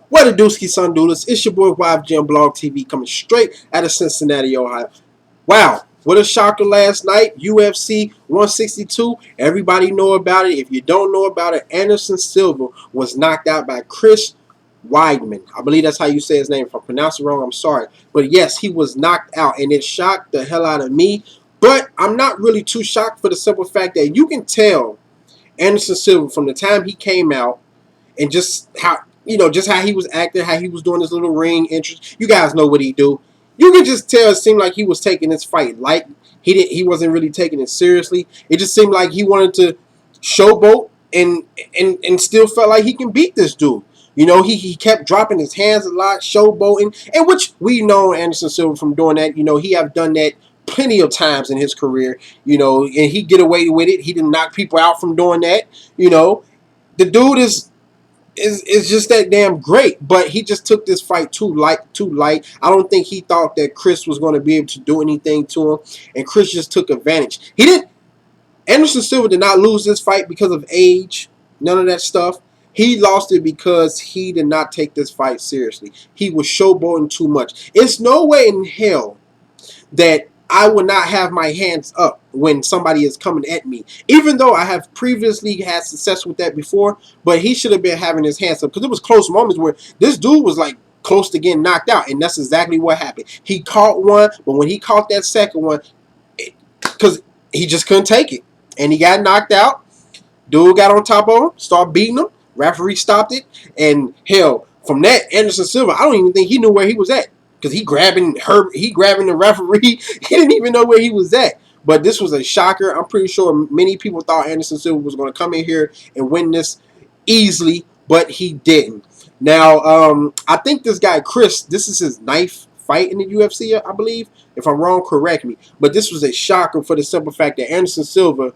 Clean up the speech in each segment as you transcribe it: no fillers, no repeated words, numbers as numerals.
What a dooski son doodles. It's your boy YfgmBlogTv coming straight out of Cincinnati, Ohio. Wow, what a shocker last night. UFC 162. Everybody know about it. If you don't know about it, Anderson Silva was knocked out by Chris Weidman. I believe that's how you say his name. If I pronounce it wrong, I'm sorry. But yes, he was knocked out, and it shocked the hell out of me. But I'm not really too shocked for the simple fact that you can tell Anderson Silva from the time he came out and just how just how he was acting, how he was doing his little ring entrance. You guys know what he do. You can just tell it seemed like he was taking this fight light. He wasn't really taking it seriously. It just seemed like he wanted to showboat and still felt like he can beat this dude. He kept dropping his hands a lot, showboating, and which we know Anderson Silva from doing that. He have done that plenty of times in his career. And he get away with it. He didn't knock people out from doing that. The dude is just that damn great, but he just took this fight too light. I don't think he thought that Chris was going to be able to do anything to him, and Chris just took advantage. Anderson Silva did not lose this fight because of age, none of that stuff. He lost it because he did not take this fight seriously. He was showboating too much. It's no way in hell that I would not have my hands up when somebody is coming at me. Even though I have previously had success with that before, but he should have been having his hands up because it was close moments where this dude was like close to getting knocked out, and that's exactly what happened. He caught one, but when he caught that second one, because he just couldn't take it, and he got knocked out. Dude got on top of him, started beating him. Referee stopped it, and hell, from that, Anderson Silva, I don't even think he knew where he was at. Because he grabbing the referee. He didn't even know where he was at. But this was a shocker. I'm pretty sure many people thought Anderson Silva was going to come in here and win this easily, but he didn't. Now, I think this guy, Chris, this is his ninth fight in the UFC, I believe. If I'm wrong, correct me. But this was a shocker for the simple fact that Anderson Silva,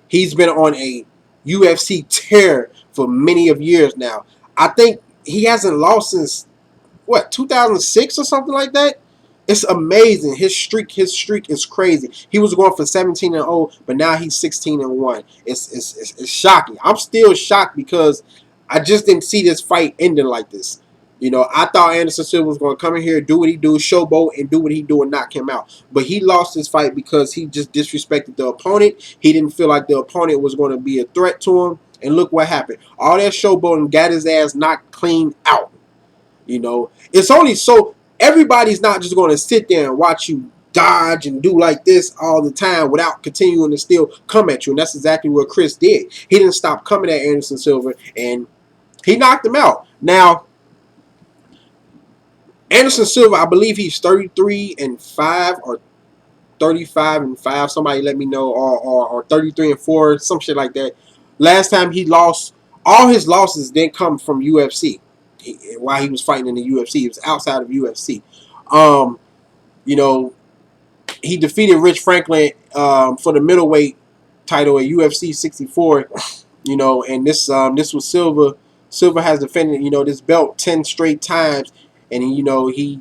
he's been on a UFC tear for many of years now. I think he hasn't lost since 2006 or something like that. It's amazing. His streak is crazy. He was going for 17-0, but now he's 16-1. It's shocking. I'm still shocked because I just didn't see this fight ending like this. I thought Anderson Silva was going to come in here, do what he do, showboat, and do what he do and knock him out. But he lost this fight because he just disrespected the opponent. He didn't feel like the opponent was going to be a threat to him. And look what happened. All that showboating got his ass knocked clean out. It's only so everybody's not just going to sit there and watch you dodge and do like this all the time without continuing to still come at you. And that's exactly what Chris did. He didn't stop coming at Anderson Silva, and he knocked him out. Now, Anderson Silva, I believe he's 33-5 or 35-5. Somebody let me know, or 33-4, some shit like that. Last time he lost, all his losses didn't come from UFC. While he was fighting in the UFC, it was outside of UFC. He defeated Rich Franklin for the middleweight title at UFC 64. And this was Silva. Silva has defended this belt 10 straight times, and hey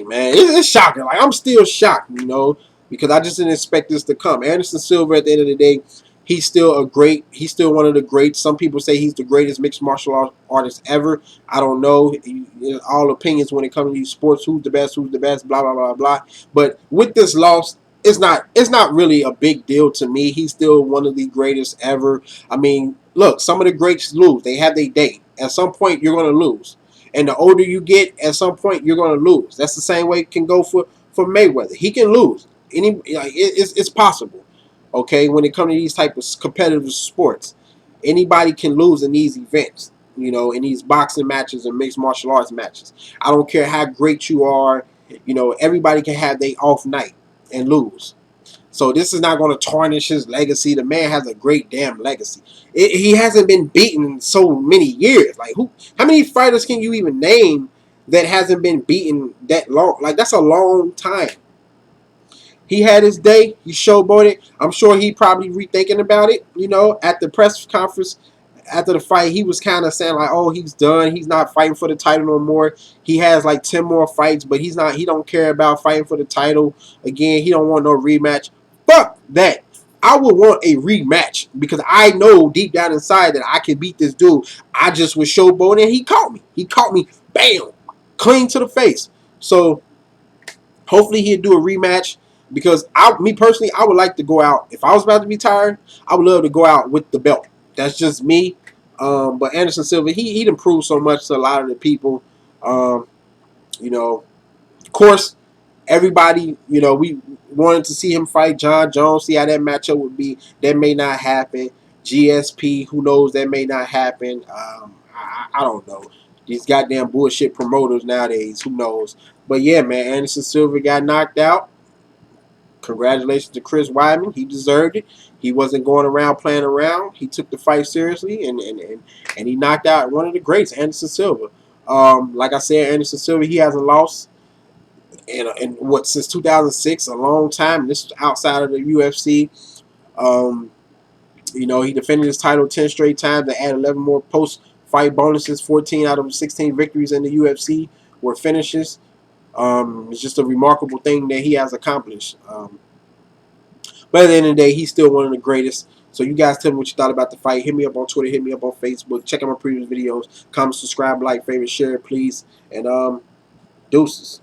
man, it's shocking. Like, I'm still shocked, because I just didn't expect this to come. Anderson Silva, at the end of the day, he's still one of the greats. Some people say he's the greatest mixed martial artist ever. I don't know. All opinions when it comes to these sports. Who's the best? Blah, blah, blah, blah. But with this loss, it's not really a big deal to me. He's still one of the greatest ever. I mean, look, some of the greats lose. They have their day. At some point, you're going to lose. And the older you get, at some point, you're going to lose. That's the same way it can go for Mayweather. He can lose. It's possible. Okay, when it comes to these type of competitive sports, anybody can lose in these events, in these boxing matches and mixed martial arts matches. I don't care how great you are, everybody can have their off night and lose. So this is not going to tarnish his legacy. The man has a great damn legacy. He hasn't been beaten in so many years. Like, how many fighters can you even name that hasn't been beaten that long? Like, that's a long time. He had his day. He showboated. I'm sure he probably rethinking about it. At the press conference after the fight, he was kind of saying like, "Oh, he's done. He's not fighting for the title no more. He has like 10 more fights, but he don't care about fighting for the title again. He don't want no rematch. Fuck that. I would want a rematch because I know deep down inside that I can beat this dude. I just was showboating and he caught me. He caught me, bam, clean to the face. So hopefully he'll do a rematch because me personally, I would like to go out. If I was about to retire, I would love to go out with the belt. That's just me. But Anderson Silva, he'd improved so much to a lot of the people. Um, you know, of course, everybody, we wanted to see him fight John Jones, see how that matchup would be. That may not happen. GSP, who knows, that may not happen. I don't know. These goddamn bullshit promoters nowadays, who knows? But yeah, man, Anderson Silva got knocked out. Congratulations to Chris Weidman. He deserved it. He wasn't going around playing around. He took the fight seriously, and he knocked out one of the greats, Anderson Silva. Like I said, Anderson Silva, he hasn't lost in what, since 2006, a long time. This is outside of the UFC. Um, he defended his title 10 straight times and added 11 more post-fight bonuses. 14 out of 16 victories in the UFC were finishes. It's just a remarkable thing that he has accomplished. But at the end of the day, he's still one of the greatest. So you guys tell me what you thought about the fight. Hit me up on Twitter. Hit me up on Facebook. Check out my previous videos. Comment, subscribe, like, favorite, share, please. And deuces.